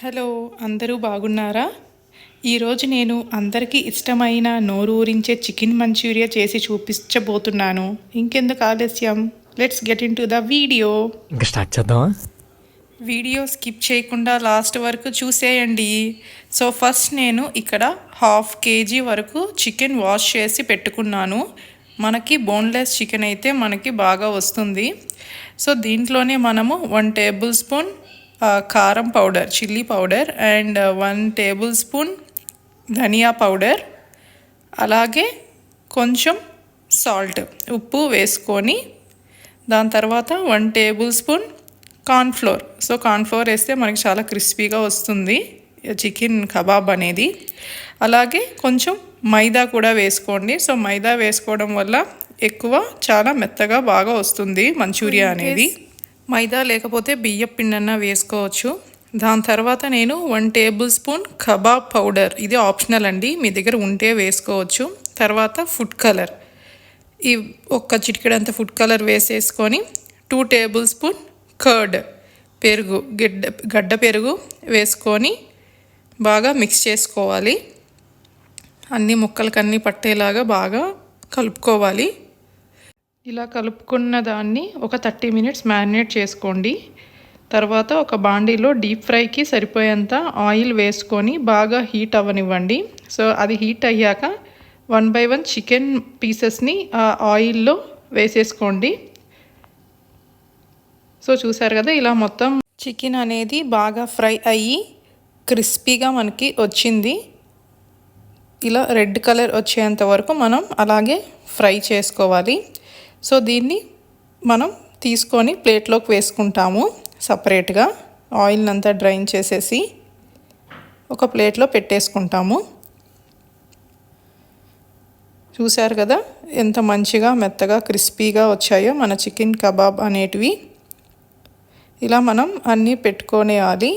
Hello, అందరూ బాగున్నారా? ఈరోజు నేను అందరికీ ఇష్టమైన నోరూరించే చికెన్ మంచూరియా చేసి చూపించబోతున్నాను. ఇంకెందుకు ఆలస్యం, let's get in to the video. ఇంకా స్టార్ట్ చేద్దామా? వీడియో స్కిప్ చేయకుండా లాస్ట్ వరకు చూసేయండి. సో ఫస్ట్ నేను ఇక్కడ 1/2 kg వరకు చికెన్ వాష్ చేసి పెట్టుకున్నాను. మనకి బోన్లెస్ చికెన్ అయితే మనకి బాగా వస్తుంది. సో దీంట్లోనే మనము 1 టేబుల్ స్పూన్ కారం powder, chilli powder and 1 tablespoon ధనియా పౌడర్, అలాగే కొంచెం సాల్ట్, ఉప్పు వేసుకొని దాని తర్వాత 1 tablespoon cornflour. So cornflour వేస్తే మనకి చాలా క్రిస్పీగా వస్తుంది చికెన్ కబాబ్ అనేది. అలాగే కొంచెం మైదా కూడా వేసుకోండి. సో మైదా వేసుకోవడం వల్ల ఎక్కువ చాలా మెత్తగా బాగా వస్తుంది మంచూరియా అనేది. మైదా లేకపోతే బియ్యం పిండన్నా వేసుకోవచ్చు. దాని తర్వాత నేను 1 టేబుల్ స్పూన్ కబాబ్ పౌడర్, ఇది ఆప్షనల్ అండి, మీ దగ్గర ఉంటే వేసుకోవచ్చు. తర్వాత ఫుడ్ కలర్, ఈ ఒక్క చిటికెడంత ఫుడ్ కలర్ వేసేసుకొని 2 టేబుల్ స్పూన్ కర్డ్, పెరుగు, గడ్డ పెరుగు వేసుకొని బాగా మిక్స్ చేసుకోవాలి. అన్ని ముక్కలకన్నీ పట్టేలాగా బాగా కలుపుకోవాలి. ఇలా కలుపుకున్న దాన్ని ఒక 30 మినిట్స్ మ్యారినేట్ చేసుకోండి. తర్వాత ఒక బాండీలో డీప్ ఫ్రైకి సరిపోయేంత ఆయిల్ వేసుకొని బాగా హీట్ అవ్వనివ్వండి. సో అది హీట్ అయ్యాక 1 by 1 చికెన్ పీసెస్ని ఆ ఆయిల్లో వేసేసుకోండి. సో చూసారు కదా, ఇలా మొత్తం చికెన్ అనేది బాగా ఫ్రై అయ్యి క్రిస్పీగా మనకి వచ్చింది. ఇలా రెడ్ కలర్ వచ్చేంత వరకు మనం అలాగే ఫ్రై చేసుకోవాలి. సో దీన్ని మనం తీసుకొని ప్లేట్లోకి వేసుకుంటాము. సపరేట్గా ఆయిల్ అంతా డ్రైన్ చేసేసి ఒక ప్లేట్లో పెట్టేసుకుంటాము. చూసారు కదా ఎంత మంచిగా మెత్తగా క్రిస్పీగా వచ్చాయో మన చికెన్ కబాబ్ అనేటివి. ఇలా మనం అన్నీ పెట్టుకోనేయాలి.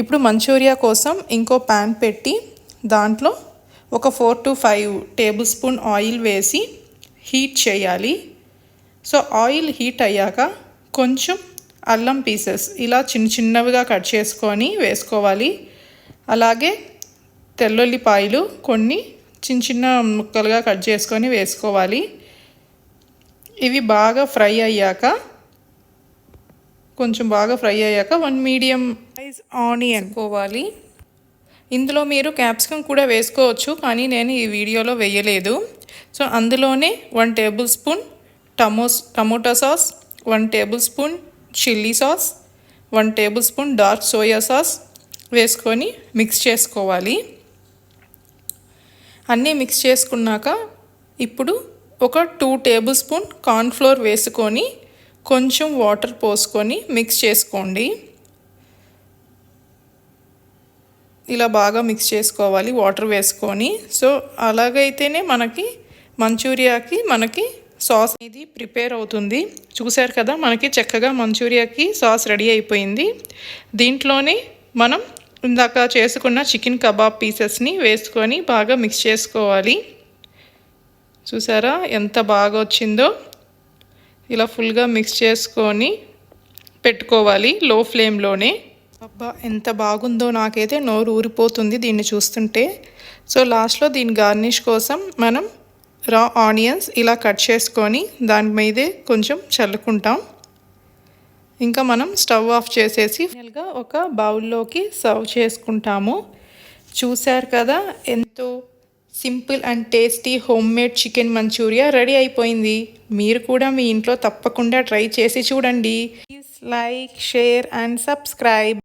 ఇప్పుడు మంచూరియా కోసం ఇంకో ప్యాన్ పెట్టి దాంట్లో ఒక 4 to 5 టేబుల్ స్పూన్ ఆయిల్ వేసి హీట్ చేయాలి. సో ఆయిల్ హీట్ అయ్యాక కొంచెం అల్లం పీసెస్ ఇలా చిన్నవిగా కట్ చేసుకొని వేసుకోవాలి. అలాగే తెల్లుల్లిపాయలు కొన్ని చిన్న ముక్కలుగా కట్ చేసుకొని వేసుకోవాలి. ఇవి బాగా ఫ్రై అయ్యాక, కొంచెం బాగా ఫ్రై అయ్యాక 1 మీడియం సైజ్ ఆనియన్ వేసుకోవాలి. ఇందులో మీరు క్యాప్సికమ్ కూడా వేసుకోవచ్చు, కానీ నేను ఈ వీడియోలో వేయలేదు. సో అందులోనే 1 table spoon tomato sauce, 1 table spoon chilli sauce, 1 table spoon dark soya sauce వేసుకొని మిక్స్ చేసుకోవాలి. అన్నీ మిక్స్ చేసుకున్నాక ఇప్పుడు ఒక 2 టేబుల్ స్పూన్ కార్న్ఫ్లోర్ వేసుకొని కొంచెం వాటర్ పోసుకొని మిక్స్ చేసుకోండి. ఇలా బాగా మిక్స్ చేసుకోవాలి వాటర్ వేసుకొని. సో అలాగైతేనే మనకి మంచూరియాకి సాస్ అనేది ప్రిపేర్ అవుతుంది. చూసారు కదా, మనకి చక్కగా మంచూరియాకి సాస్ రెడీ అయిపోయింది. దీంట్లోనే మనం ఇందాక చేసుకున్న చికెన్ కబాబ్ పీసెస్ని వేసుకొని బాగా మిక్స్ చేసుకోవాలి. చూసారా ఎంత బాగా వచ్చిందో. ఇలా ఫుల్గా మిక్స్ చేసుకొని పెట్టుకోవాలి లో ఫ్లేమ్లోనే. అబ్బా ఎంత బాగుందో, నాకైతే నోరు ఊరిపోతుంది దీన్ని చూస్తుంటే. సో లాస్ట్లో దీని గార్నిష్ కోసం మనం రా ఆనియన్స్ ఇలా కట్ చేసుకొని దాని మీదే కొంచెం చల్లుకుంటాం. ఇంకా మనం స్టవ్ ఆఫ్ చేసేసి ఫైనల్గా ఒక బౌల్లోకి సర్వ్ చేసుకుంటాము. చూశారు కదా, ఎంతో simple and tasty homemade chicken manchurian ready అయిపోయింది. మీరు కూడా మీ ఇంట్లో తప్పకుండా ట్రై చేసి చూడండి. Please like, share and subscribe.